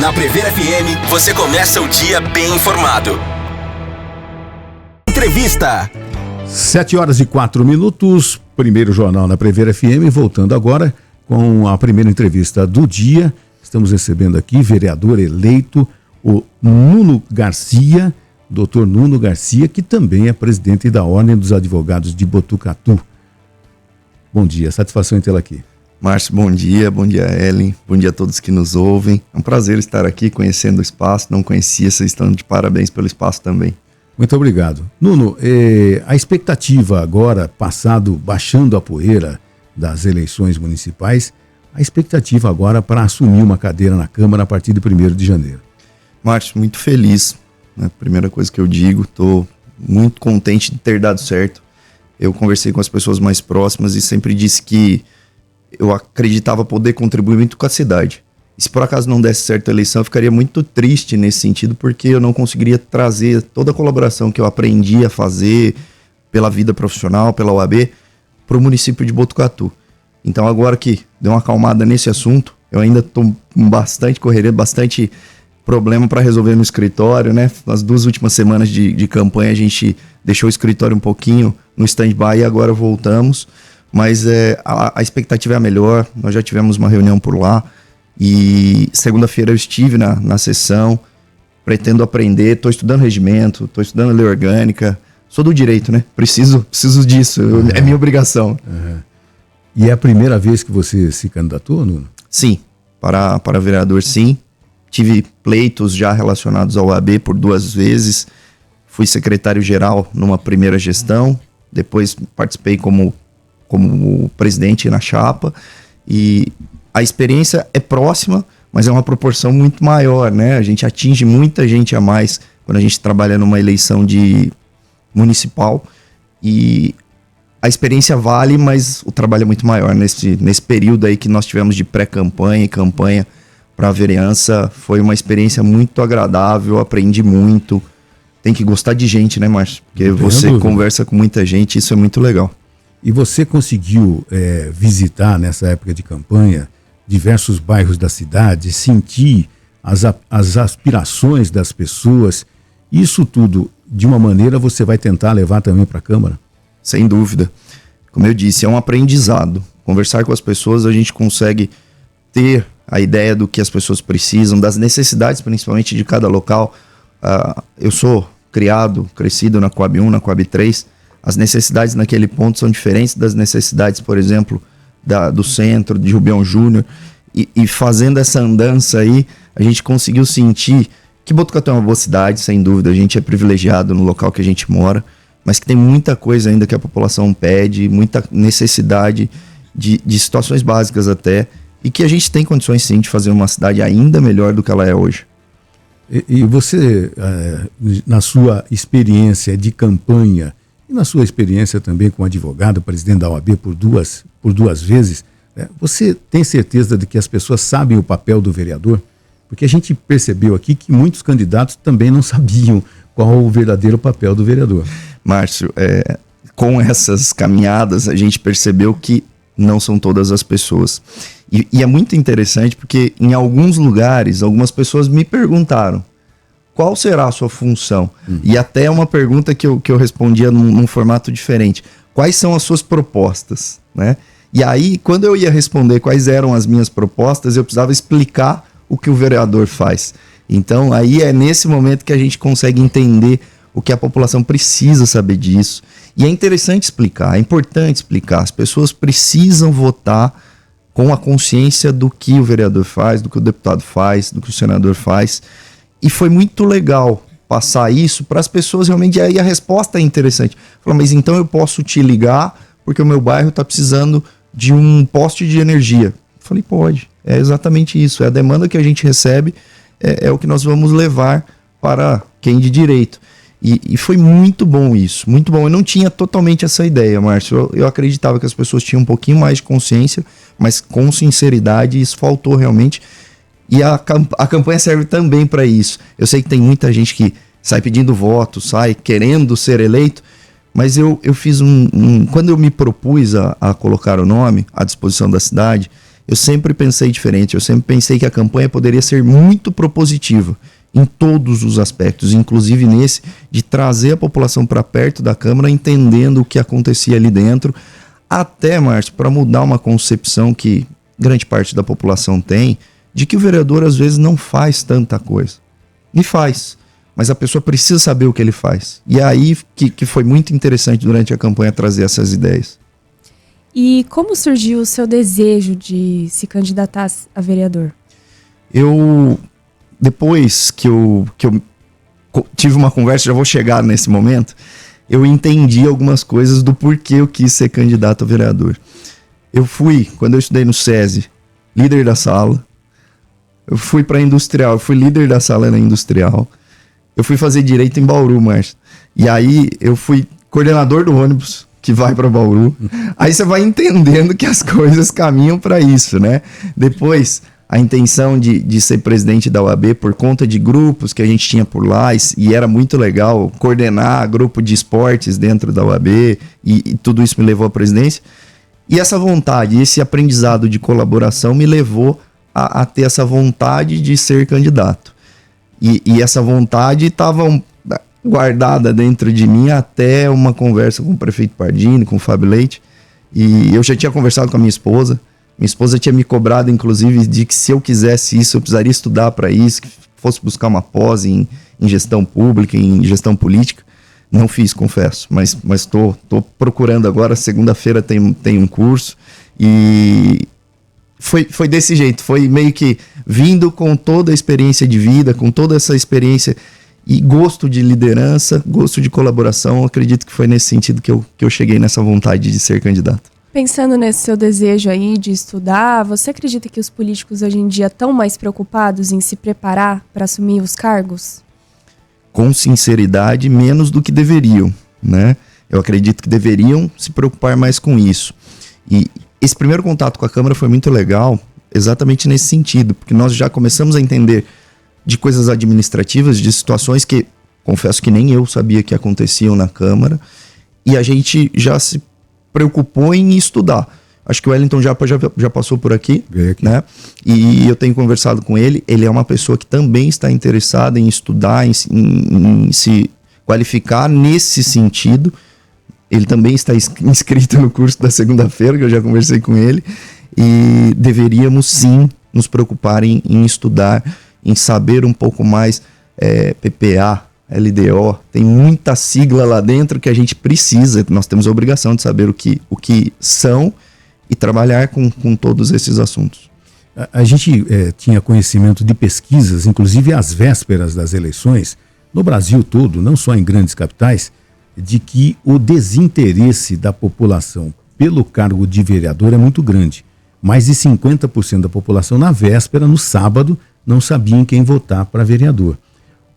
Na Prever FM, você começa o dia bem informado. Entrevista. 7h04, primeiro jornal na Prever FM, voltando agora com a primeira entrevista do dia. Estamos recebendo aqui vereador eleito, o Nuno Garcia, doutor Nuno Garcia, que também é presidente da Ordem dos Advogados de Botucatu. Bom dia, satisfação em tê-la aqui. Márcio, bom dia Ellen, bom dia a todos que nos ouvem. É um prazer estar aqui conhecendo o espaço, não conhecia, vocês estão de parabéns pelo espaço também. Muito obrigado. Nuno, a expectativa agora, baixando a poeira das eleições municipais, a expectativa agora para assumir uma cadeira na Câmara a partir de 1º de janeiro. Márcio, muito feliz, né? Primeira coisa que eu digo, estou muito contente de ter dado certo. Eu conversei com as pessoas mais próximas e sempre disse que eu acreditava poder contribuir muito com a cidade. E se por acaso não desse certo a eleição, eu ficaria muito triste nesse sentido, porque eu não conseguiria trazer toda a colaboração que eu aprendi a fazer pela vida profissional, pela OAB, para o município de Botucatu. Então agora que deu uma acalmada nesse assunto, eu ainda estou com bastante correria, bastante problema para resolver no escritório, né? Nas 2 últimas semanas de campanha a gente deixou o escritório um pouquinho no stand-by e agora voltamos. Mas a expectativa é a melhor, nós já tivemos uma reunião por lá e segunda-feira eu estive na sessão, pretendo aprender, estou estudando regimento, estou estudando lei orgânica, sou do direito, né? Preciso disso, é minha obrigação. E é a primeira vez que você se candidatou, Nuno? Sim, para vereador sim, tive pleitos já relacionados ao OAB por 2 vezes, fui secretário-geral numa primeira gestão, depois participei como presidente na chapa, e a experiência é próxima, mas é uma proporção muito maior, né? A gente atinge muita gente a mais quando a gente trabalha numa eleição de municipal, e a experiência vale, mas o trabalho é muito maior. Nesse período aí que nós tivemos de pré-campanha e campanha para a vereança, foi uma experiência muito agradável, aprendi muito. Tem que gostar de gente, né, Márcio? Porque você conversa com muita gente, isso é muito legal. E você conseguiu visitar, nessa época de campanha, diversos bairros da cidade, sentir as aspirações das pessoas. Isso tudo, de uma maneira, você vai tentar levar também para a Câmara? Sem dúvida. Como eu disse, é um aprendizado. Conversar com as pessoas, a gente consegue ter a ideia do que as pessoas precisam, das necessidades, principalmente de cada local. Eu sou crescido na Coab 1, na Coab 3. As necessidades naquele ponto são diferentes das necessidades, por exemplo, do centro, de Rubião Júnior. E fazendo essa andança aí, a gente conseguiu sentir que Botucatu é uma boa cidade, sem dúvida. A gente é privilegiado no local que a gente mora, mas que tem muita coisa ainda que a população pede, muita necessidade de situações básicas até, e que a gente tem condições sim de fazer uma cidade ainda melhor do que ela é hoje. E você, na sua experiência de campanha, e na sua experiência também como advogado, presidente da OAB por duas vezes, você tem certeza de que as pessoas sabem o papel do vereador? Porque a gente percebeu aqui que muitos candidatos também não sabiam qual o verdadeiro papel do vereador. Márcio, com essas caminhadas a gente percebeu que não são todas as pessoas. E é muito interessante porque em alguns lugares, algumas pessoas me perguntaram: qual será a sua função? E até uma pergunta que eu respondia num formato diferente: quais são as suas propostas? Né? E aí, quando eu ia responder quais eram as minhas propostas, eu precisava explicar o que o vereador faz. Então, aí é nesse momento que a gente consegue entender o que a população precisa saber disso. E é interessante explicar, é importante explicar. As pessoas precisam votar com a consciência do que o vereador faz, do que o deputado faz, do que o senador faz. E foi muito legal passar isso para as pessoas realmente. E aí a resposta é interessante. Falou: mas então eu posso te ligar porque o meu bairro está precisando de um poste de energia. Eu falei: pode. É exatamente isso. É a demanda que a gente recebe, é o que nós vamos levar para quem de direito. E foi muito bom isso, muito bom. Eu não tinha totalmente essa ideia, Márcio. Eu acreditava que as pessoas tinham um pouquinho mais de consciência, mas com sinceridade isso faltou realmente. E a campanha serve também para isso. Eu sei que tem muita gente que sai pedindo voto, sai querendo ser eleito, mas eu fiz quando eu me propus a colocar o nome à disposição da cidade, eu sempre pensei diferente. Eu sempre pensei que a campanha poderia ser muito propositiva em todos os aspectos, inclusive nesse de trazer a população para perto da Câmara, entendendo o que acontecia ali dentro, até, Márcio, para mudar uma concepção que grande parte da população tem, de que o vereador às vezes não faz tanta coisa. E faz, mas a pessoa precisa saber o que ele faz. E é aí que foi muito interessante durante a campanha trazer essas ideias. E como surgiu o seu desejo de se candidatar a vereador? Depois que eu tive uma conversa, já vou chegar nesse momento, eu entendi algumas coisas do porquê eu quis ser candidato a vereador. Eu fui, quando eu estudei no SESI, líder da sala. Eu fui para industrial, eu fui líder da sala na industrial. Eu fui fazer direito em Bauru, Márcio. E aí eu fui coordenador do ônibus que vai para Bauru. Aí você vai entendendo que as coisas caminham para isso, né? Depois, a intenção de ser presidente da UAB por conta de grupos que a gente tinha por lá, e era muito legal coordenar grupo de esportes dentro da UAB, e tudo isso me levou à presidência. E essa vontade, esse aprendizado de colaboração me levou a ter essa vontade de ser candidato. E essa vontade estava guardada dentro de mim até uma conversa com o prefeito Pardini, com o Fábio Leite. E eu já tinha conversado com a minha esposa. Minha esposa tinha me cobrado, inclusive, de que se eu quisesse isso, eu precisaria estudar para isso, que fosse buscar uma pós em gestão pública, em gestão política. Não fiz, confesso, mas tô procurando agora. Segunda-feira tem um curso. E foi desse jeito, foi meio que vindo com toda a experiência de vida, com toda essa experiência e gosto de liderança, gosto de colaboração. Acredito que foi nesse sentido que eu cheguei nessa vontade de ser candidato. Pensando nesse seu desejo aí de estudar, você acredita que os políticos hoje em dia estão mais preocupados em se preparar para assumir os cargos? Com sinceridade, menos do que deveriam, né? Eu acredito que deveriam se preocupar mais com isso. E esse primeiro contato com a Câmara foi muito legal, exatamente nesse sentido, porque nós já começamos a entender de coisas administrativas, de situações que, confesso que nem eu sabia que aconteciam na Câmara, e a gente já se preocupou em estudar. Acho que o Wellington já passou por aqui, né? E eu tenho conversado com ele. Ele é uma pessoa que também está interessada em estudar, em se qualificar nesse sentido. Ele também está inscrito no curso da segunda-feira, que eu já conversei com ele. E deveríamos sim nos preocupar em estudar, em saber um pouco mais PPA, LDO, tem muita sigla lá dentro que a gente precisa. Nós temos a obrigação de saber o que são e trabalhar com todos esses assuntos. A gente tinha conhecimento de pesquisas, inclusive às vésperas das eleições, no Brasil todo, não só em grandes capitais, de que o desinteresse da população pelo cargo de vereador é muito grande. Mais de 50% da população na véspera, no sábado, não sabia em quem votar para vereador.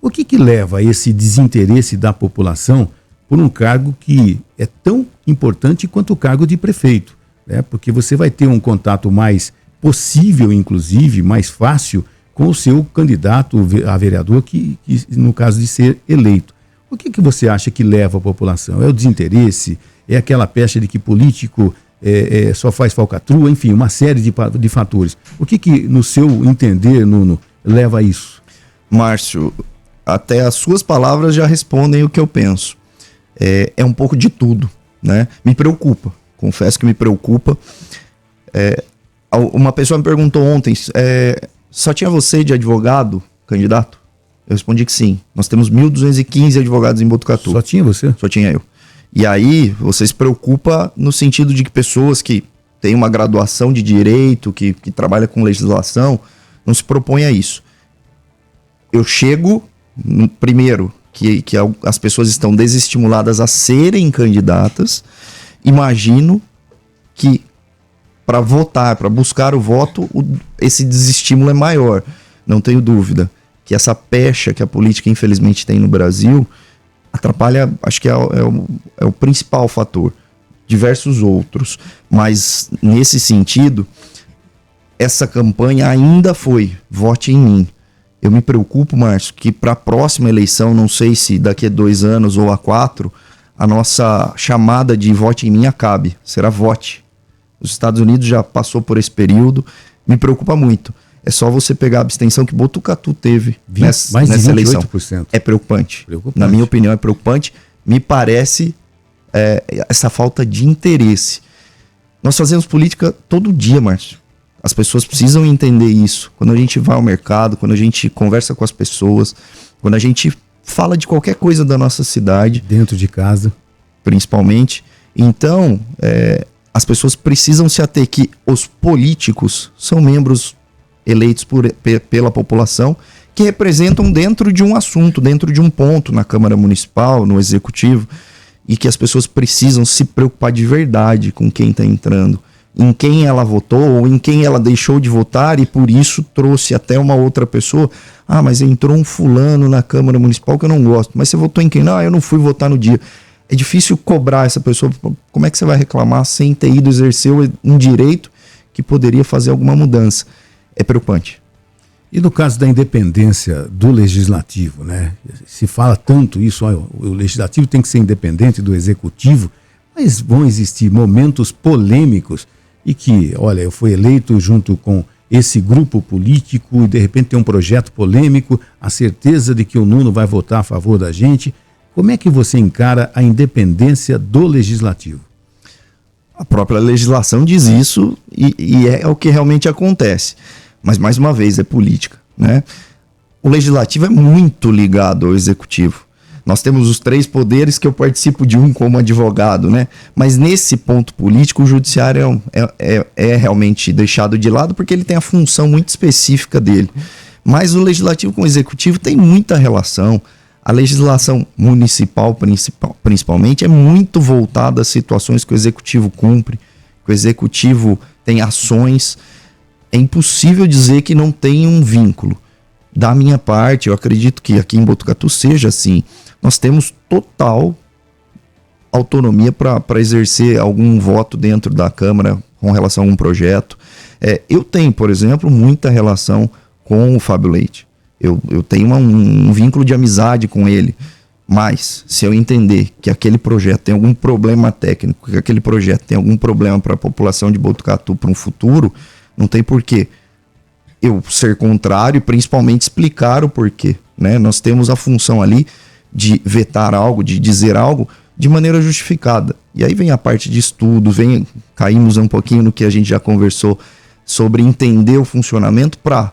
O que leva a esse desinteresse da população por um cargo que é tão importante quanto o cargo de prefeito? Né? Porque você vai ter um contato mais possível, inclusive, mais fácil, com o seu candidato a vereador, que no caso de ser eleito. O que você acha que leva a população? É o desinteresse? É aquela pecha de que político só faz falcatrua? Enfim, uma série de fatores. O que no seu entender, Nuno, leva a isso? Márcio, até as suas palavras já respondem o que eu penso. É um pouco de tudo, né? Me preocupa, confesso que me preocupa. Uma pessoa me perguntou ontem, só tinha você de advogado, candidato? Eu respondi que sim. Nós temos 1.215 advogados em Botucatu. Só tinha você? Só tinha eu. E aí, você se preocupa no sentido de que pessoas que têm uma graduação de direito, que trabalham com legislação, não se propõem a isso. Eu chego, primeiro, que as pessoas estão desestimuladas a serem candidatas. Imagino que para votar, para buscar o voto, esse desestímulo é maior. Não tenho dúvida que essa pecha que a política infelizmente tem no Brasil atrapalha, acho que é o principal fator, diversos outros, mas nesse sentido, essa campanha ainda foi vote em mim. Eu me preocupo, Márcio, que para a próxima eleição, não sei se daqui a 2 anos ou a 4, a nossa chamada de vote em mim acabe, será vote. Os Estados Unidos já passou por esse período Me preocupa muito. É só você pegar a abstenção que Botucatu teve nessa eleição. É preocupante. Na minha opinião, é preocupante. Me parece essa falta de interesse. Nós fazemos política todo dia, Márcio. As pessoas precisam entender isso. Quando a gente vai ao mercado, quando a gente conversa com as pessoas, quando a gente fala de qualquer coisa da nossa cidade. Dentro de casa. Principalmente. Então, as pessoas precisam se ater que os políticos são membros eleitos pela população que representam dentro de um assunto, dentro de um ponto na Câmara Municipal, no Executivo, e que as pessoas precisam se preocupar de verdade com quem está entrando, em quem ela votou ou em quem ela deixou de votar e por isso trouxe até uma outra pessoa. Ah, mas entrou um fulano na Câmara Municipal que eu não gosto. Mas você votou em quem? Não, eu não fui votar no dia. É difícil cobrar essa pessoa. Como é que você vai reclamar sem ter ido exercer um direito que poderia fazer alguma mudança? É preocupante. E no caso da independência do legislativo, né? Se fala tanto isso, o legislativo tem que ser independente do executivo, mas vão existir momentos polêmicos e que, olha, eu fui eleito junto com esse grupo político e de repente tem um projeto polêmico, a certeza de que o Nuno vai votar a favor da gente. Como é que você encara a independência do legislativo? A própria legislação diz isso e é o que realmente acontece. Mas, mais uma vez, é política, né? O legislativo é muito ligado ao executivo. Nós temos os 3 poderes que eu participo de um como advogado, né? Mas nesse ponto político, o judiciário é realmente deixado de lado porque ele tem a função muito específica dele. Mas o legislativo com o executivo tem muita relação. A legislação municipal, principalmente, é muito voltada às situações que o executivo cumpre, que o executivo tem ações. É impossível dizer que não tem um vínculo. Da minha parte, eu acredito que aqui em Botucatu seja assim. Nós temos total autonomia para exercer algum voto dentro da Câmara com relação a um projeto. Eu tenho, por exemplo, muita relação com o Fábio Leite. Eu tenho um vínculo de amizade com ele. Mas, se eu entender que aquele projeto tem algum problema técnico, que aquele projeto tem algum problema para a população de Botucatu para um futuro, não tem porquê eu ser contrário e principalmente explicar o porquê, né? Nós temos a função ali de vetar algo, de dizer algo de maneira justificada. E aí vem a parte de estudo, caímos um pouquinho no que a gente já conversou sobre entender o funcionamento para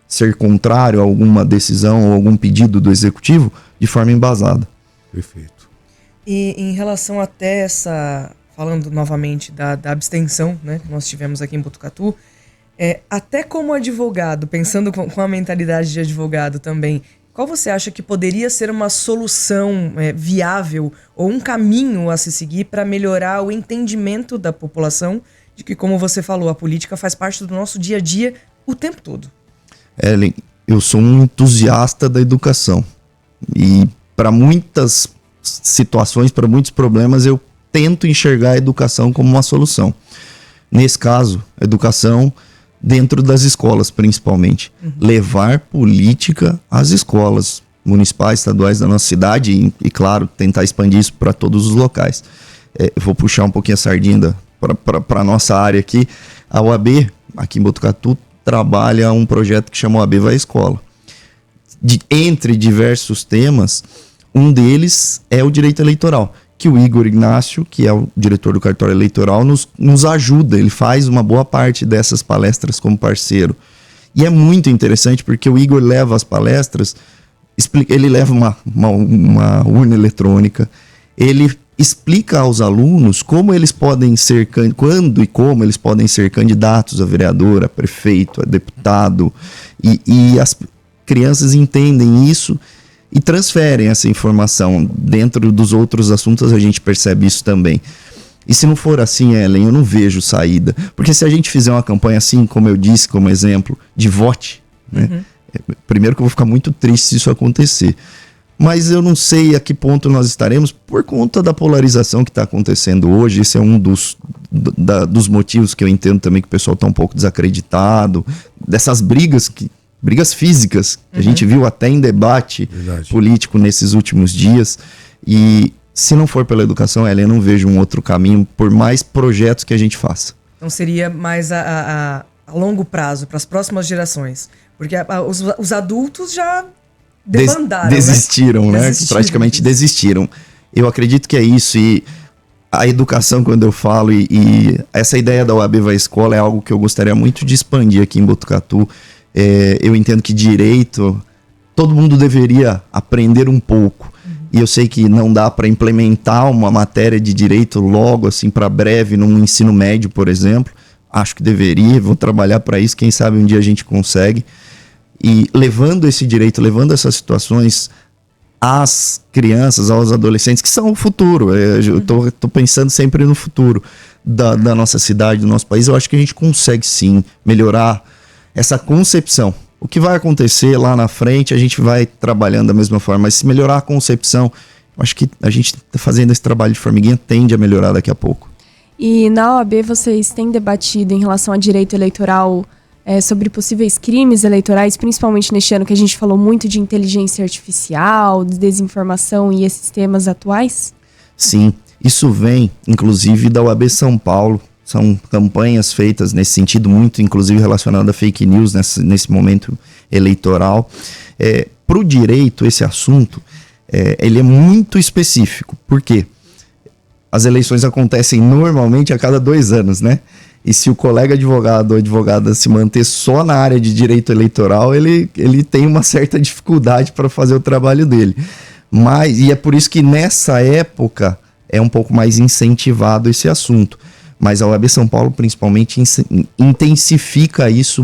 ser contrário a alguma decisão ou algum pedido do executivo de forma embasada. Perfeito. E em relação até falando novamente da abstenção, né, que nós tivemos aqui em Botucatu, até como advogado, pensando com a mentalidade de advogado também, qual você acha que poderia ser uma solução viável ou um caminho a se seguir para melhorar o entendimento da população de que, como você falou, a política faz parte do nosso dia a dia o tempo todo? Ellen, eu sou um entusiasta da educação e para muitas situações, para muitos problemas, eu tento enxergar a educação como uma solução. Nesse caso, a educação dentro das escolas, principalmente. Levar política às escolas municipais, estaduais da nossa cidade e claro, tentar expandir isso para todos os locais. Vou puxar um pouquinho a sardinha para a nossa área aqui. A OAB, aqui em Botucatu, trabalha um projeto que chama OAB Vai à Escola. Entre diversos temas, um deles é o direito eleitoral, que o Igor Ignácio, que é o diretor do cartório eleitoral, nos ajuda. Ele faz uma boa parte dessas palestras como parceiro. E é muito interessante porque o Igor leva as palestras, ele leva uma urna eletrônica, ele explica aos alunos como eles podem ser, quando e como eles podem ser candidatos a vereador, a prefeito, a deputado, e as crianças entendem isso e transferem essa informação. Dentro dos outros assuntos a gente percebe isso também. E se não for assim, Ellen, eu não vejo saída. Porque se a gente fizer uma campanha assim, como eu disse, como exemplo, de vote, né? Primeiro que eu vou ficar muito triste se isso acontecer. Mas eu não sei a que ponto nós estaremos por conta da polarização que está acontecendo hoje. Esse é um dos motivos que eu entendo também que o pessoal está um pouco desacreditado. Dessas brigas físicas que a gente viu até em debate político nesses últimos dias. E se não for pela educação, eu não vejo um outro caminho por mais projetos que a gente faça. Então seria mais a a longo prazo, para as próximas gerações? Porque os adultos já debandaram, desistiram, né? Desistiram. Praticamente desistiram. Eu acredito que é isso, e a educação, quando eu falo, e essa ideia da OAB Vai Escola é algo que eu gostaria muito de expandir aqui em Botucatu. Eu entendo que direito, todo mundo deveria aprender um pouco. E eu sei que não dá para implementar uma matéria de direito logo, assim, para breve, num ensino médio, por exemplo. Acho que deveria, vou trabalhar para isso, quem sabe um dia a gente consegue. E levando esse direito, levando essas situações às crianças, aos adolescentes, que são o futuro. Eu tô pensando sempre no futuro da nossa cidade, do nosso país. Eu acho que a gente consegue, sim, melhorar essa concepção. O que vai acontecer lá na frente, a gente vai trabalhando da mesma forma. Mas se melhorar a concepção, eu acho que a gente fazendo esse trabalho de formiguinha tende a melhorar daqui a pouco. E na OAB vocês têm debatido em relação a direito eleitoral sobre possíveis crimes eleitorais, principalmente neste ano que a gente falou muito de inteligência artificial, de desinformação e esses temas atuais? Sim, isso vem, inclusive, da OAB São Paulo. São campanhas feitas nesse sentido, muito inclusive relacionado a fake news nesse momento eleitoral. Para o direito, esse assunto, ele é muito específico. Por quê? As eleições acontecem normalmente a cada 2 anos, né? E se o colega advogado ou advogada se manter só na área de direito eleitoral, ele tem uma certa dificuldade para fazer o trabalho dele. E é por isso que nessa época é um pouco mais incentivado esse assunto. Mas a OAB São Paulo, principalmente, intensifica isso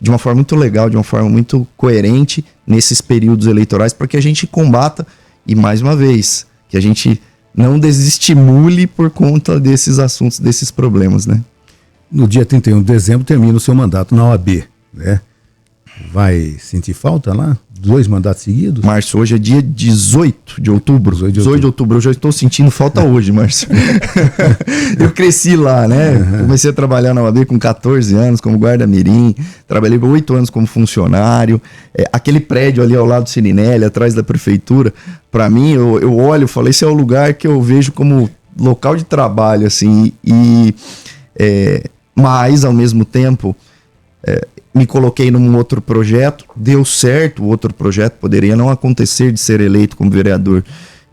de uma forma muito legal, de uma forma muito coerente nesses períodos eleitorais, para que a gente combata, e mais uma vez, que a gente não desestimule por conta desses assuntos, desses problemas, né? No dia 31 de dezembro termina o seu mandato na OAB, né? Vai sentir falta lá? 2 mandatos seguidos? Márcio, hoje é dia 18 de outubro. 18 de outubro. Eu já estou sentindo falta hoje, Márcio. Eu cresci lá, né? Comecei a trabalhar na OAB com 14 anos como guarda-mirim. Trabalhei por 8 anos como funcionário. Aquele prédio ali ao lado do Sirinelli, atrás da prefeitura, para mim, eu olho e falo, esse é o lugar que eu vejo como local de trabalho, assim. Mas, ao mesmo tempo, me coloquei num outro projeto, deu certo, o outro projeto poderia não acontecer de ser eleito como vereador.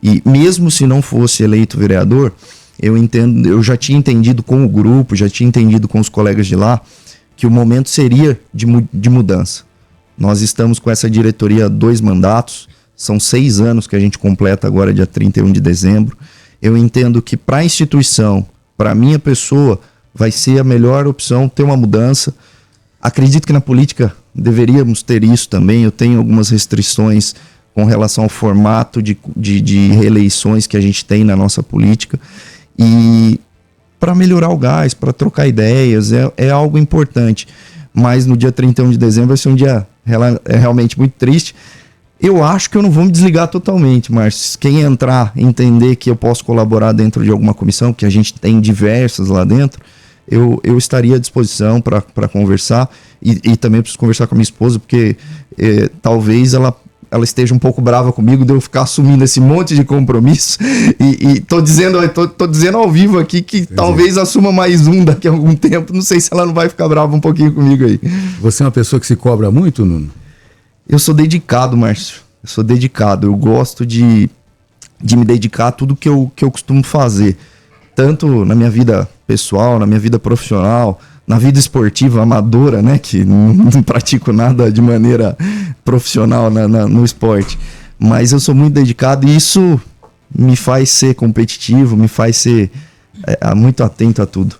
E mesmo se não fosse eleito vereador, eu já tinha entendido com o grupo, já tinha entendido com os colegas de lá, que o momento seria de mudança. Nós estamos com essa diretoria há 2 mandatos, são 6 anos que a gente completa agora, dia 31 de dezembro. Eu entendo que para a instituição, para a minha pessoa, vai ser a melhor opção ter uma mudança. Acredito que na política deveríamos ter isso também. Eu tenho algumas restrições com relação ao formato de reeleições que a gente tem na nossa política. E para melhorar o gás, para trocar ideias, é algo importante. Mas no dia 31 de dezembro vai ser um dia realmente muito triste. Eu acho que eu não vou me desligar totalmente, mas quem entrar, entender que eu posso colaborar dentro de alguma comissão, que a gente tem diversas lá dentro, eu estaria à disposição para conversar, e também preciso conversar com a minha esposa, porque talvez ela esteja um pouco brava comigo de eu ficar assumindo esse monte de compromisso, e tô dizendo ao vivo aqui que talvez assuma mais um daqui a algum tempo. Não sei se ela não vai ficar brava um pouquinho comigo aí. Você é uma pessoa que se cobra muito, Nuno? Eu sou dedicado, Márcio. Eu sou dedicado. Eu gosto de me dedicar a tudo que eu costumo fazer. Tanto na minha vida pessoal, na minha vida profissional, na vida esportiva amadora, né? Que não pratico nada de maneira profissional no esporte. Mas eu sou muito dedicado, e isso me faz ser competitivo, me faz ser muito atento a tudo.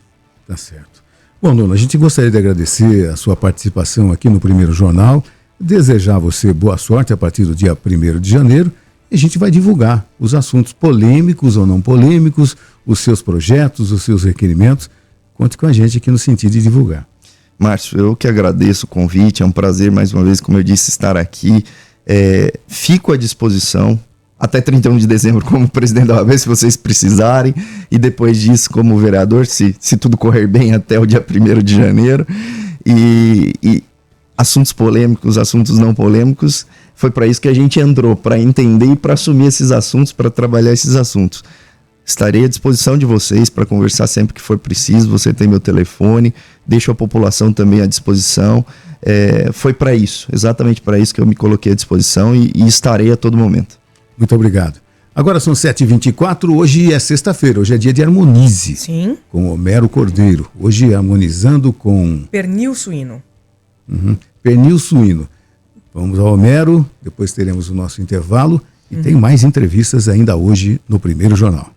Tá certo. Bom, Nuno, a gente gostaria de agradecer a sua participação aqui no Primeiro Jornal, desejar a você boa sorte a partir do dia 1º de janeiro, e a gente vai divulgar os assuntos polêmicos ou não polêmicos, os seus projetos, os seus requerimentos. Conte com a gente aqui no sentido de divulgar. Márcio, eu que agradeço o convite, é um prazer mais uma vez, como eu disse, estar aqui. Fico à disposição até 31 de dezembro como presidente da OAB, se vocês precisarem, e depois disso como vereador, se tudo correr bem, até o dia 1º de janeiro. E assuntos polêmicos, assuntos não polêmicos, foi para isso que a gente entrou, para entender e para assumir esses assuntos, para trabalhar esses assuntos. Estarei à disposição de vocês para conversar sempre que for preciso. Você tem meu telefone, deixo a população também à disposição. Foi para isso, exatamente para isso que eu me coloquei à disposição e estarei a todo momento. Muito obrigado. Agora são 7h24, hoje é sexta-feira, hoje é dia de Harmonize. Sim. Com Homero Cordeiro. Hoje harmonizando com... Pernil suíno. Pernil suíno. Vamos ao Homero, depois teremos o nosso intervalo e tem mais entrevistas ainda hoje no Primeiro Jornal.